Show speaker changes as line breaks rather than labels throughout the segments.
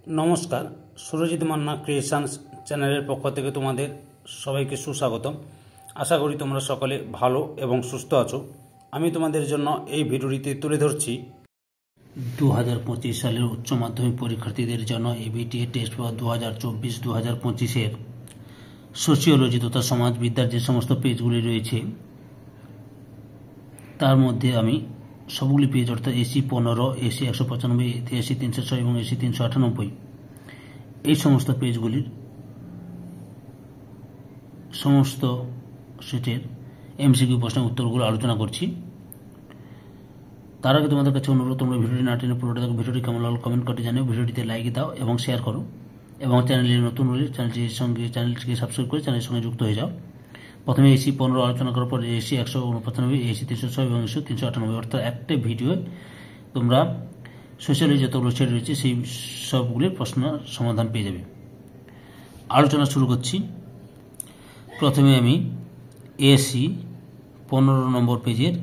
নমস্কার, সুরজিৎ মান্না ক্রিয়েশনস চ্যানেলের পক্ষ থেকে তোমাদের সবাইকে সুস্বাগতম। আশা করি তোমরা সকলে ভালো এবং সুস্থ আছো। আমি তোমাদের জন্য এই ভিডিওটিতে তুলে ধরছি 2025 সালের উচ্চ মাধ্যমিক পরীক্ষার্থীদের জন্য এবিটিএ টেস্ট বা 2024-2025 সোশিওলজি তথা সমাজবিদ্যার যে সমস্ত পেজগুলি রয়েছে তার মধ্যে আমি সবগুলি পেজ অর্থাৎ এসি 15, এসি 195, এসি 306 এবং এসি 398 এই সমস্ত পেজগুলির সমস্ত সেটের এমসিকিউ প্রশ্নের উত্তরগুলো আলোচনা করছি। তার আগে তোমাদের কাছে অনুরোধ, তোমরা ভিডিওটি না টেনে পুরোটা দেখো। ভিডিওটি কেমন লাগলো কমেন্ট করে জানিও, ভিডিওটিতে লাইক দাও এবং শেয়ার করো, এবং চ্যানেলে নতুন হলে চ্যানেলটিকে সাবস্ক্রাইব করে চ্যানেলের সঙ্গে যুক্ত হয়ে যাও। প্রথমে এসি 15 আলোচনা করার পর এসি 195, এসি 306 এবং এসি 398 অর্থাৎ একটা ভিডিও তোমরা সোশ্যালি যতগুলো সেট রয়েছে সেই সবগুলির প্রশ্ন সমাধান পেয়ে যাবে। আলোচনা শুরু করছি। প্রথমে আমি এসি 15 নম্বর পেজের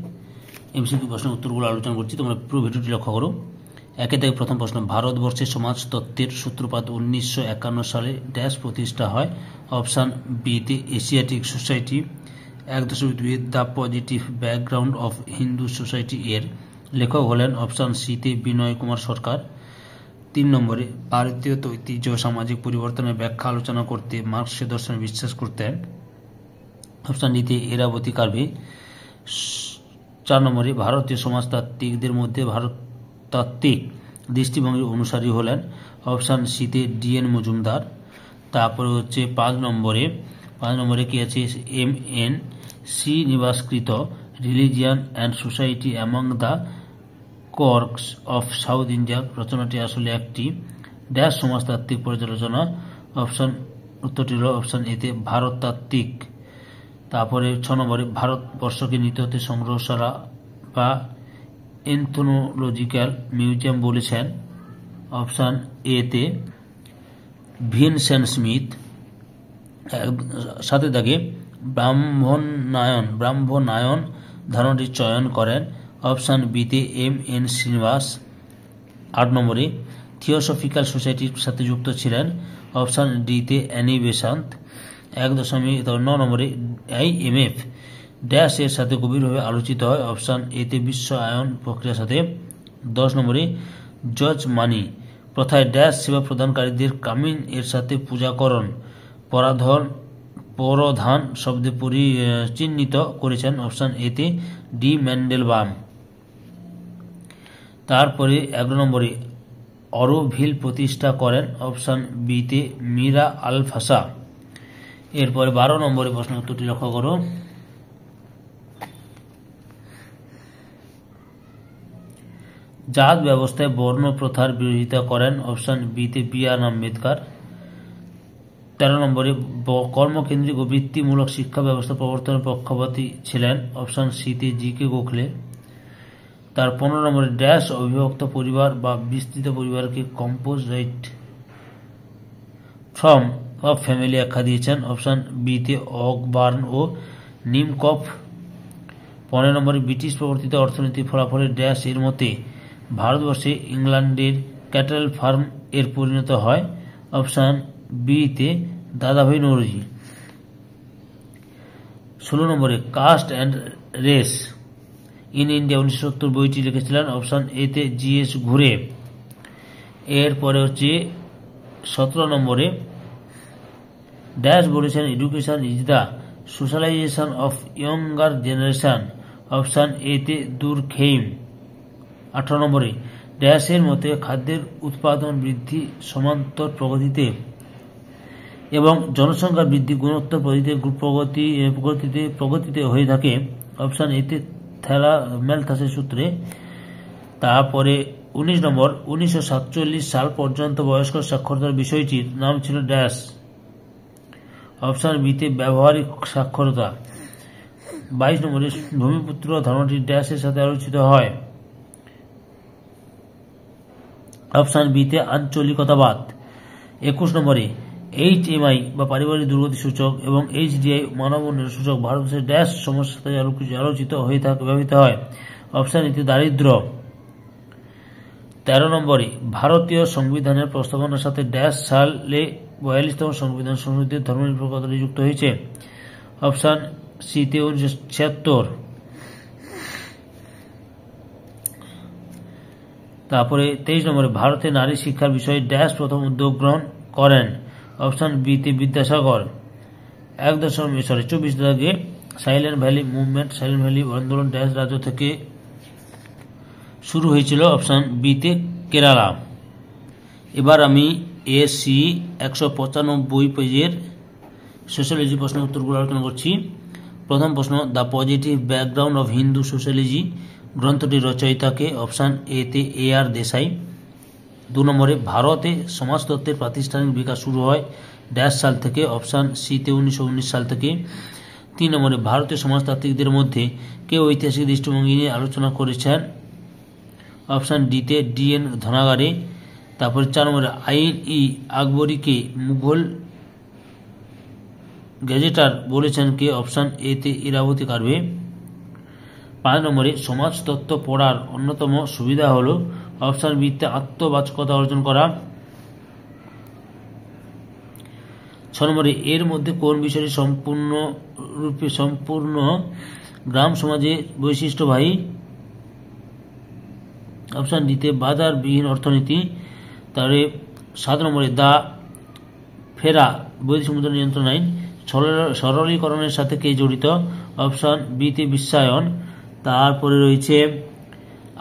এমসিকিউ প্রশ্নের উত্তরগুলো আলোচনা করছি, তোমরা পুরো ভিডিওটি লক্ষ্য করো। একে থেকে প্রথম প্রশ্ন, ভারতবর্ষের সমাজতত্ত্বের সূত্রপাত 1951 সালে ড্যাশ প্রতিষ্ঠা হয়? অপশান বিতে Asiatic society. 1.2 the positive background of Hindu society এর লেখক হলেন অপশান সিতে বিনয় কুমার সরকার। 3 নম্বরে, ভারতীয় ঐতিহ্য সামাজিক পরিবর্তনের ব্যাখ্যা আলোচনা করতে মার্কসীয় দর্শনে বিশ্বাস করতেন? অপশান ডিতে এরাবতী কার্ভে। 4 নম্বরে, ভারতীয় সমাজতাত্ত্বিকদের মধ্যে ভারততাত্ত্বিক দৃষ্টিভঙ্গির অনুসারী হলেন? অপশান সিতে ডিএন মজুমদার। তারপরে হচ্ছে 5 নম্বরে কি আছে? MN শ্রীনিবাসকৃত religion and society among the Coorgs of South India রচনাটি আসলে একটি ড্যাশ সমাজতাত্ত্বিক পর্যালোচনা। উত্তরটি হল অপশান এতে ভারততাত্ত্বিক। তারপরে 6 নম্বরে, ভারতবর্ষকে নিত্যতে সংগ্রহশালা বা এনথোলজিক্যাল মিউজিয়াম বলেছেন? অপশান এতে ভিনসেন্ট স্মিথ। সাথে থাকে ব্রাহ্মণায়ন ধারণাটির চয়ন করেন? অপশান বিতে MN শ্রীনিবাস। 8 নম্বরে, থিওসফিক্যাল সোসাইটির সাথে যুক্ত ছিলেন? অপশান ডিতে অ্যানি বেসান্ত। 9 নম্বরে, IMF ড্যাশ এর সাথে গভীরভাবে আলোচিত হয়? অপশান এতে বিশ্বায়ন প্রক্রিয়ার সাথে। 10 নম্বরে, যজমানি প্রথায় ড্যাশ সেবা প্রদানকারীদের কামিন এর সাথে পূজাকরণ পরধান শব্দে চিহ্নিত করেছেন? অপশান এতে ডি ম্যান্ডেলবাম। তারপরে 11 নম্বরে, অরোভিল প্রতিষ্ঠা করেন? অপশান বিতে মীরা আলফাসা। এরপরে 12 নম্বরে প্রশ্ন উত্তরটি লক্ষ্য করো। জাত ব্যবস্থায় বর্ণ প্রথার বিরোধিতা করেন? অপশান বিতে BR আম্বেদকর। 13 নম্বরে, কর্মকেন্দ্রিক ও বৃত্তিমূলক শিক্ষা ব্যবস্থা প্রবর্তনের পক্ষপাতী ছিলেন? অপশান সিতে GK গোখলে। তার 15 নম্বরে, ড্যাশ অবিভক্ত পরিবার বা বিস্তৃত পরিবারকে কম্পোজিট ফর্ম অফ ফ্যামিলি আখ্যা দিয়েছেন? অপশান বিতে অকবার্ন ও নিমকফ। 15 নম্বরে, ব্রিটিশ প্রবর্তিত অর্থনৈতিক ফলাফলের ড্যাশ এর মতে ভারতবর্ষে ইংল্যান্ডের ক্যাটেল ফার্ম এর পরিণত হয়? অপশান বিতে দাদাভাই নৌরোজি। 16 নম্বরে, caste and race in India 1970 বইটি লিখেছিলেন? অপশান এতে GS ঘুরে। এরপরে হচ্ছে 17 নম্বরে, ড্যাশ বলেছেন education is the socialisation of younger generation? Option এতে দুরখেইম। 18 নম্বরে, ড্যাশের মতে খাদ্যের উৎপাদন বৃদ্ধি সমান্তর এবং জনসংখ্যার বৃদ্ধি গুণোত্তর প্রগতিতে হয়ে থাকে? অপশান এতে ম্যালথাসের সূত্রে। তারপরে 19 নম্বর, 1947 সাল পর্যন্ত বয়স্ক সাক্ষরতার বিষয়টির নাম ছিল ড্যাশ? অপশান বিতে ব্যবহারিক সাক্ষরতা। 22 নম্বরে, ভূমিপুত্র ধারণাটি ড্যাশের সাথে আলোচিত হয়? অপশান বিতে আঞ্চলিকতাবাদ। 21 নম্বরে, HMI বা পারিবারিক দুর্গতি সূচক এবং HDI মানব উন্নয়ন সূচক ভারতবর্ষের ড্যাশ সমস্যার সাথে আলোচিত হয়ে ব্যবহৃত হয়? অপশান এতে দারিদ্র্য। 13 নম্বরে ভারতীয় সংবিধানের প্রস্তাবনার সাথে ড্যাশ সালে 42তম সংবিধান সংশোধিত ধর্মনিরপেক্ষ কথাটি যুক্ত হয়েছে। অপশন সি তে 1976। তারপরে 23 নম্বরে ভারতে নারী শিক্ষার বিষয়ে ড্যাশ প্রথম উদ্যোগ গ্রহণ করেন। অপশন বি তে বিদ্যাসাগর। 24 দাগে silent valley movement, silent valley আন্দোলন ড্যাশ রাজ্য থেকে শুরু হয়েছিল। অপশন বি তে কেরালা। এবার আমি এসি 195 পেজের সোশ্যালজি প্রশ্নের উত্তরগুলো আলোচনা করছি। প্রথম প্রশ্ন, the positive background of Hindu sociology গ্রন্থটির রচয়িতাকে। অপশন এ তে এ আর দেশাই। 2 নম্বরে ভারতে সমাজতত্ত্বের প্রাতিষ্ঠানিক বিকাশ শুরু হয় ড্যাশ সাল থেকে। অপশন সি তে 1919 সাল থেকে। 3 নম্বরে ভারতীয় সমাজতাত্ত্বিকদের মধ্যে কে ঐতিহাসিক দৃষ্টিভঙ্গি নিয়ে আলোচনা করেছেন। অপশন ডি তে ডি এন ধনাগারে। তারপরে 4 নম্বরে আইন ই আকবরীকে মুঘল গেজেটার বলেছেন কে। অপশন এ তে ইরাবতী কারভে। 5 নম্বরে সমাজতত্ত্ব পড়ার অন্যতম সুবিধা হল অপশন বি তে আত্মবাচকতা অর্জন করা। 6 নম্বরে এর মধ্যে কোন বিষয়টি সম্পূর্ণ গ্রাম সমাজে বৈশিষ্ট্যবাহী। অপশন ডি তে বাজার বিহীন অর্থনীতি। তাহলে 7 নম্বরে দা ফেরা বৈদেশিক মুদ্রা নিয়ন্ত্রণ আইন সরলীকরণের সাথে কে জড়িত। অপশন বি তে বিশ্বায়ন। তারপরে রয়েছে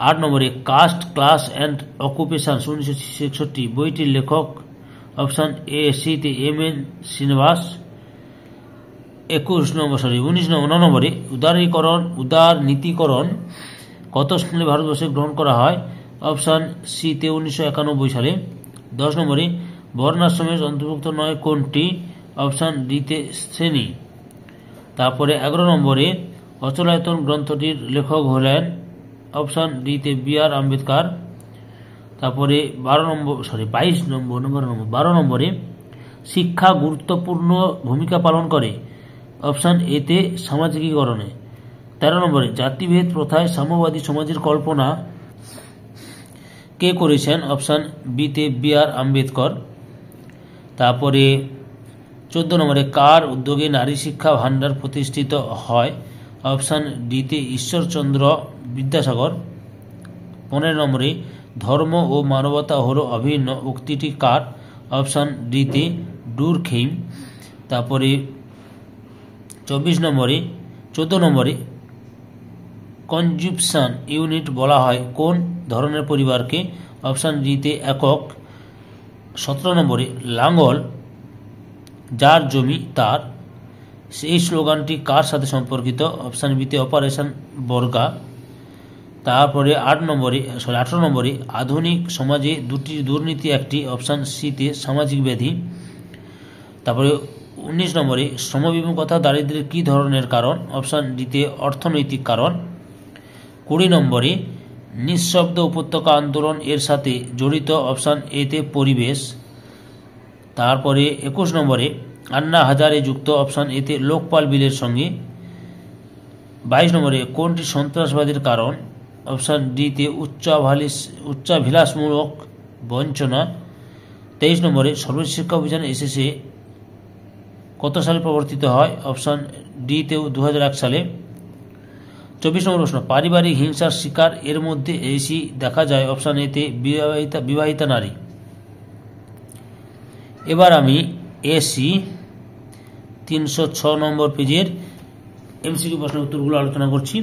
8 নম্বরে কাস্ট ক্লাস অ্যান্ড অকুপেশন 1966 বইটির লেখক। অপশন এ সি তে এম এন শ্রীনিবাস। 19 নম্বরে উদারনীতিকরণ কত সালে ভারতবর্ষে গ্রহণ করা হয়। অপশন সি তে 1991 সালে। 10 নম্বরে বর্ণাশ্রমের অন্তর্ভুক্ত নয় কোনটি। অপশন ডি তে শ্রেণী। তারপরে 11 নম্বরে অচলায়তন গ্রন্থটির লেখক হলেন। অপশন ডি তে বি আর আম্বেদকর। তারপরে 12 নম্বরে শিক্ষা গুরুত্বপূর্ণ ভূমিকা পালন করে। অপশন এ তে সামাজিকীকরণে। 13 নম্বরে জাতিভেদ প্রথায় সাম্যবাদী সমাজের কল্পনা কে করেছেন। অপশন বি তে বি আর আম্বেদকর। তারপরে 14 নম্বরে কার উদ্যোগে নারী শিক্ষা ভান্ডার প্রতিষ্ঠিত হয়। অপশন ডি তে ঈশ্বরচন্দ্র বিদ্যাসাগর। 15 নম্বরে ধর্ম ও মানবতা হলো অভিন্ন উক্তিটি কার। অপশন ডি তে ডুরখেইম। তারপরে 14 নম্বরে কনজুপশন ইউনিট বলা হয় কোন ধরনের পরিবারকে। অপশন ডি তে একক। 17 নম্বরে লাঙ্গল যার জমি তার এই স্লোগানটি কার সাথে সম্পর্কিত। অপশন বি তে অপারেশন বর্গা। তারপরে 18 নম্বরে আধুনিক সমাজে দুটি দুর্নীতি একটি। অপশন সি তে সামাজিক ব্যাধি। তারপরে 19 নম্বরে শ্রমবিমুখতা দারিদ্র্যের কি ধরনের কারণ। অপশন ডি তে অর্থনৈতিক কারণ। 20 নম্বরে নিঃশব্দ উপত্যকা আন্দোলন এর সাথে জড়িত। অপশন এ তে পরিবেশ। তারপরে 21 নম্বরে আন্না হাজারে যুক্ত। অপশন এ তে লোকপাল বিলের সঙ্গে। 22 নম্বরে কোনটি সন্ত্রাসবাদের কারণ। অপশন ডি তে উচ্চাভিলাষমূলক বঞ্চনা। 23 নম্বরে সর্বশিক্ষা অভিযান এসএসএ কত সালে প্রবর্তিত হয়। অপশন ডি তে 2001 সালে। 24 নম্বর প্রশ্ন, পারিবারিক হিংসার শিকার এর মধ্যে বেশি দেখা যায়। অপশন এ তে বিবাহিতা নারী। এবার আমি এসি 306 নম্বর পেজের এমসিকিউ প্রশ্নের উত্তরগুলো আলোচনা করছি।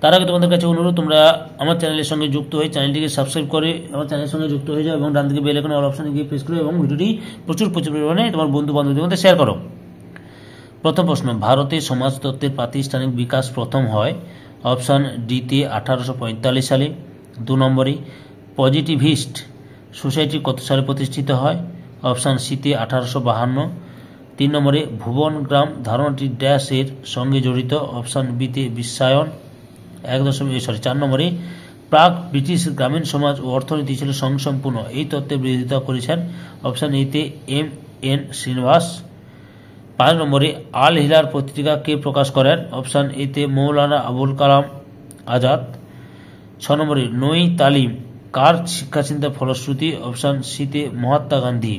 তার আগে তোমাদের কাছে অনুরোধ, তোমরা আমার চ্যানেলের সঙ্গে যুক্ত হয়ে চ্যানেলটিকে সাবস্ক্রাইব করে আমার চ্যানেলের সঙ্গে যুক্ত হয়ে যাও এবং ডান দিকে বেল আইকনে অল অপশনে গিয়ে প্রেস করো এবং ভিডিওটি প্রচুর পরিমাণে তোমার বন্ধু বান্ধবদের মধ্যে শেয়ার করো। প্রথম প্রশ্ন, ভারতে সমাজতত্ত্বের প্রাতিষ্ঠানিক বিকাশ প্রথম হয়। অপশন ডি তে 1845 সালে। 2 নম্বরে পজিটিভিস্ট সোসাইটি কত সালে প্রতিষ্ঠিত হয়। অপশন সি তে 1852। 3 নম্বরে ভুবন গ্রাম ধারণাটি ড্যাশ এর সঙ্গে জড়িত। অপশন বি তে বিশ্বায়ন। 4 নম্বরে প্রাক ব্রিটিশ গ্রামীণ সমাজ ও অর্থনীতি ছিল স্বয়ংসম্পূর্ণ এই তত্ত্বের বিরোধিতা করেছেন। অপশন এ তে এম এন শ্রীনিবাস। 5 নম্বরে আল হিলাল পত্রিকা কে প্রকাশ করেন। অপশন এ তে মৌলানা আবুল কালাম আজাদ। 6 নম্বরে নই তালিম কার শিক্ষা চিন্তার ফলশ্রুতি? অপশন সিতে মহাত্মা গান্ধী।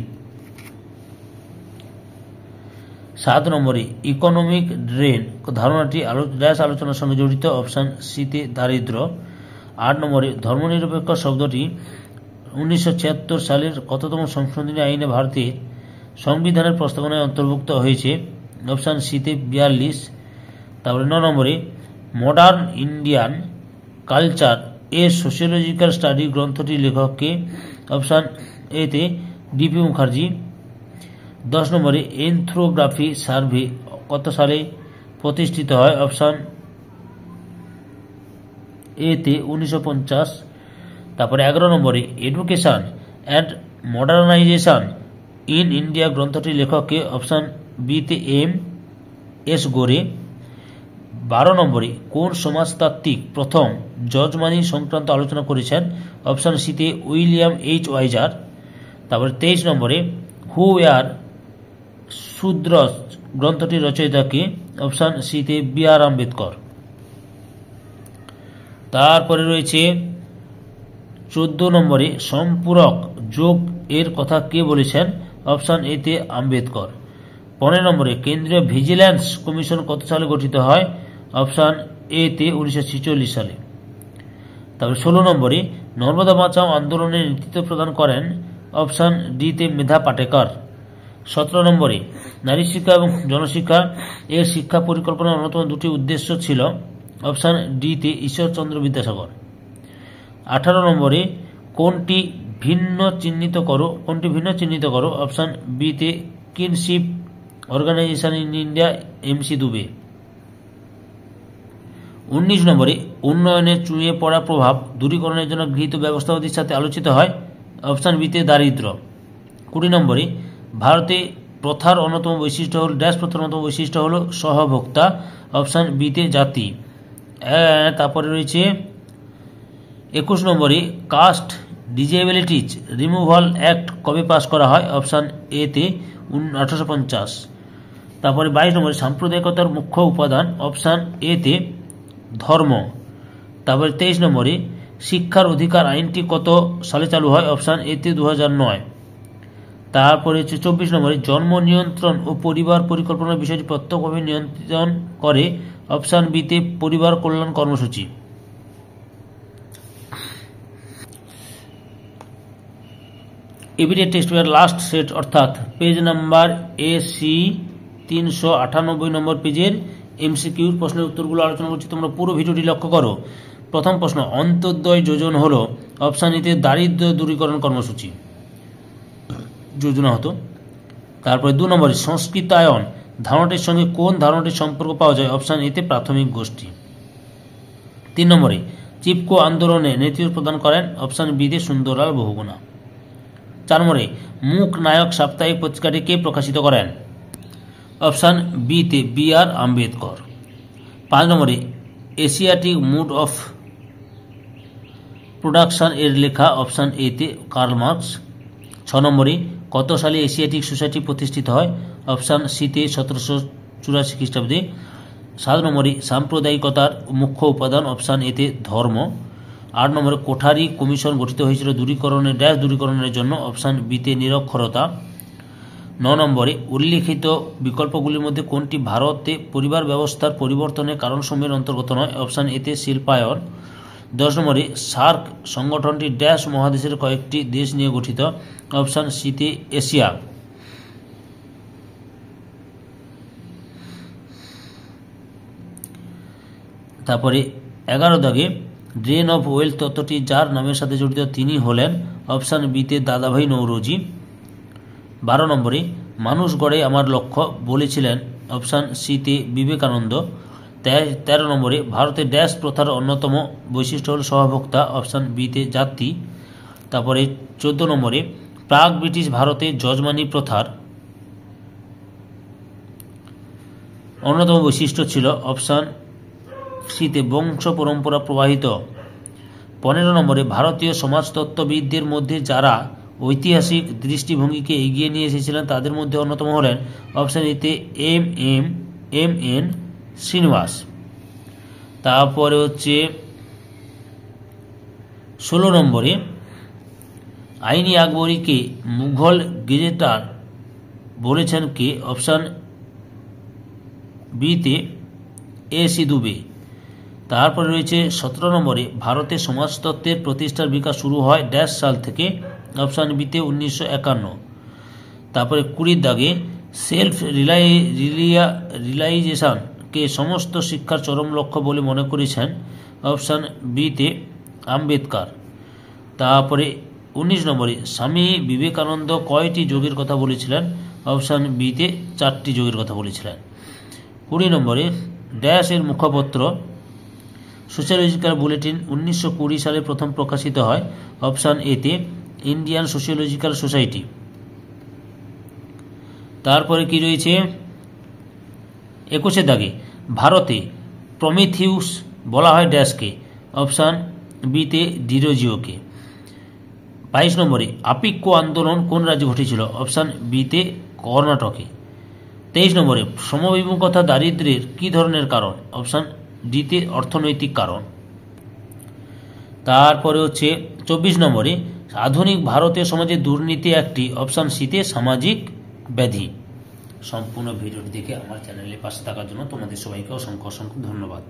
7 নম্বরে ইকোনমিক ড্রেন ধারণাটি আলোচনার সঙ্গে জড়িত? অপশন সিতে দারিদ্র। 8 নম্বরে ধর্মনিরপেক্ষ শব্দটি 1976 সালের কততম সংশোধনী আইনে ভারতের সংবিধানের প্রস্তাবনায় অন্তর্ভুক্ত হয়েছে? অপশন সিতে 42। তারপরে 9 নম্বরে মডার্ন ইন্ডিয়ান কালচার এ সোশিওলজিক্যাল স্টাডি গ্রন্থটির লেখককে? অপশন এতে ডিপি মুখার্জি। 10 নম্বরে এনথ্রোগ্রাফি সার্ভে কত সালে প্রতিষ্ঠিত হয়? অপশন এতে 1950। তারপরে 11 নম্বরে education and modernisation in India গ্রন্থটির লেখককে? অপশন বিতে এম এস গোরে। 12 নম্বরে কোন সমাজতাত্ত্বিক প্রথম যজমানি সংক্রান্ত আলোচনা করেছেন? অপশন সিতে উইলিয়াম এইচ ওয়াইজার। তারপরে 23 নম্বরে হু ওয়ার শূদ্রস গ্রন্থটির রচয়িতাকে? অপশন সিতে বি আর আম্বেদকর। তারপরে রয়েছে 14 নম্বরে সম্পূরক যোগ এর কথা কে বলেছেন? অপশন এতে আম্বেদকর। 15 নম্বরে কেন্দ্রীয় ভিজিল্যান্স কমিশন কত সালে গঠিত হয়? অপশন এতে 1946 সালে। তারপরে 16 নম্বরে নর্মদা বাঁচাও আন্দোলনে নেতৃত্ব প্রদান করেন? অপশন ডিতে মেধা পাটেকর। 17 নম্বরে নারী শিক্ষা এবং জনশিক্ষা এর শিক্ষা পরিকল্পনার অন্যতম দুটি উদ্দেশ্য ছিল? অপশন ডিতে ঈশ্বরচন্দ্র বিদ্যাসাগর। 18 নম্বরে কোনটি ভিন্ন চিহ্নিত করো? অপশন বিতে kinship organisation in India M C Dube. 19 নম্বরে উন্নয়নের চুঁয়ে পড়া প্রভাব দূরীকরণের জন্য গৃহীত ব্যবস্থাপতির সাথে আলোচিত হয়? অপশন বিতে দারিদ্র। 20 নম্বরে ভারতে প্রথার অন্যতম বৈশিষ্ট্য হল সহভোক্তা? অপশন বিতে জাতি। তারপরে রয়েছে 21 নম্বরে কাস্ট ডিজেবিলিটিজ রিমুভাল অ্যাক্ট কবে পাস করা হয়? অপশন এতে 1850। তারপরে 22 নম্বরে সাম্প্রদায়িকতার মুখ্য উপাদান? অপশন এতে ধর্ম। তারপরে 23 নম্বরে শিক্ষার অধিকার আইনটি কত সালে চালু হয়? অপশন এতে 2009। তারপরে 24 নম্বরে জন্ম নিয়ন্ত্রণ ও পরিবার পরিকল্পনার বিষয়টি প্রত্যক্ষভাবে নিয়ন্ত্রণ করে? অপশন বিতে পরিবার কল্যাণ কর্মসূচি। Evidence text paper last set অর্থাৎ পেজ নাম্বার এসি 398 নম্বর পেজের এমসিকিউ প্রশ্নের উত্তরগুলো আলোচনা করছি। তোমরা পুরো ভিডিওটি লক্ষ্য করো। প্রথম প্রশ্ন, অন্তর্দয় যোজন হলো? অপশন এতে দারিদ্র্য দূরীকরণ কর্মসূচি যোজনা হতো। তারপরে 2 নম্বরে সংস্কৃতায়ন ধারণাটির সঙ্গে কোন ধারণাটির সম্পর্ক পাওয়া যায়? অপশন এতে প্রাথমিক গোষ্ঠী। 3 নম্বরে চিপকো আন্দোলনে নেতৃত্ব প্রদান করেন? অপশন বিতে সুন্দরলাল বহুগুণা। 4 নম্বরে মুখ নায়ক সাপ্তাহিক পত্রিকাটি কে প্রকাশিত করেন? অপশন বিতে বি আর আম্বেদকর। 5 নম্বরে এশিয়াটিক মুড অফ প্রোডাকশন এর লেখা? অপশন এতে কার্ল মার্কস। 6 নম্বরে কত সালে এশিয়াটিক সোসাইটি প্রতিষ্ঠিত হয়? অপশন সিতে 1784 খ্রিস্টাব্দে। 7 নম্বরে সাম্প্রদায়িকতার মুখ্য উপাদান? অপশন এতে ধর্ম। 8 নম্বরে কোঠারি কমিশন গঠিত হয়েছিল দূরীকরণের জন্য? অপশন বিতে নিরক্ষরতা। 9 নম্বরে উল্লিখিত বিকল্পগুলির মধ্যে কোনটি ভারতে পরিবার ব্যবস্থার পরিবর্তনের কারণসমূহের অন্তর্গত নয়? অপশন এতে শিল্পায়ন। 10 নম্বরে সার্ক সংগঠনটি ড্যাশ মহাদেশের কয়েকটি দেশ নিয়ে গঠিত? অপশন সিতে এশিয়া। তারপরে 11 দাগে ড্রেন অফ ওয়েলথ তত্ত্বটি যার নামের সাথে জড়িত তিনি হলেন? অপশন বিতে দাদাভাই নৌরোজি। 12 নম্বরে মানুষ গড়ে আমার লক্ষ্য বলেছিলেন? অপশন সিতে বিবেকানন্দ। 13 নম্বরে ভারতের ড্যাশ প্রথার অন্যতম বৈশিষ্ট্য হল সহভোক্তা? অপশন বিতে জাতি। তারপরে 14 নম্বরে প্রাক ব্রিটিশ ভারতে যজমানি প্রথার অন্যতম বৈশিষ্ট্য ছিল? অপশন সিতে বংশ পরম্পরা প্রবাহিত। 15 নম্বরে ভারতীয় সমাজতত্ত্ববিদদের মধ্যে যারা ঐতিহাসিক দৃষ্টিভঙ্গিকে এগিয়ে নিয়ে এসেছিলেন তাদের মধ্যে অন্যতম হলেন? অপশন এতে এম এন শ্রীনিবাস। তারপরে হচ্ছে 16 নম্বরে আইনি আকবরীকে মুঘল গেজেটার বলেছেন কে? অপশান বিতে এ.সি. দুবে। তারপরে রয়েছে 17 নম্বরে ভারতে সমাজতত্ত্বের প্রতিষ্ঠার বিকাশ শুরু হয় ড্যাশ সাল থেকে? অপশান বিতে 1951। তারপরে 20 দাগে সেলফ রিলাইজেশনকে সমস্ত শিক্ষার চরম লক্ষ্য বলে মনে করেছেন? অপশান বিতে আম্বেদকর। তারপরে 19 নম্বরে স্বামী বিবেকানন্দ কয়টি যোগের কথা বলেছিলেন? অপশান বিতে 4টি যোগের কথা বলেছিলেন। 20 নম্বরে ড্যাশ এর মুখপত্র সোশ্যালজিক্যাল বুলেটিন 1920 সালে প্রথম প্রকাশিত হয়? অপশান এতে ইন্ডিয়ান সোশিওলজিক্যাল সোসাইটি। তারপরে কি রয়েছে 21 দাগে ভারতে প্রমিথিউস বলা হয় ড্যাশকে? অপশান বিতে ডিরোজিওকে। 22 নম্বরে আপিক্য আন্দোলন কোন রাজ্যে ঘটেছিল? অপশান বিতে কর্ণাটকে। 23 নম্বরে সমবিমুখতা দারিদ্র্যের কি ধরনের কারণ? অপশান ডিতে অর্থনৈতিক কারণ। তারপরে হচ্ছে 24 নম্বরে আধুনিক ভারতীয় সমাজে দুর্নীতি একটি? অপশান সিতে সামাজিক ব্যাধি। সম্পূর্ণ ভিডিওটি দেখে আমার চ্যানেলের পাশে থাকার জন্য তোমাদের সবাইকে অসংখ্য অসংখ্য ধন্যবাদ।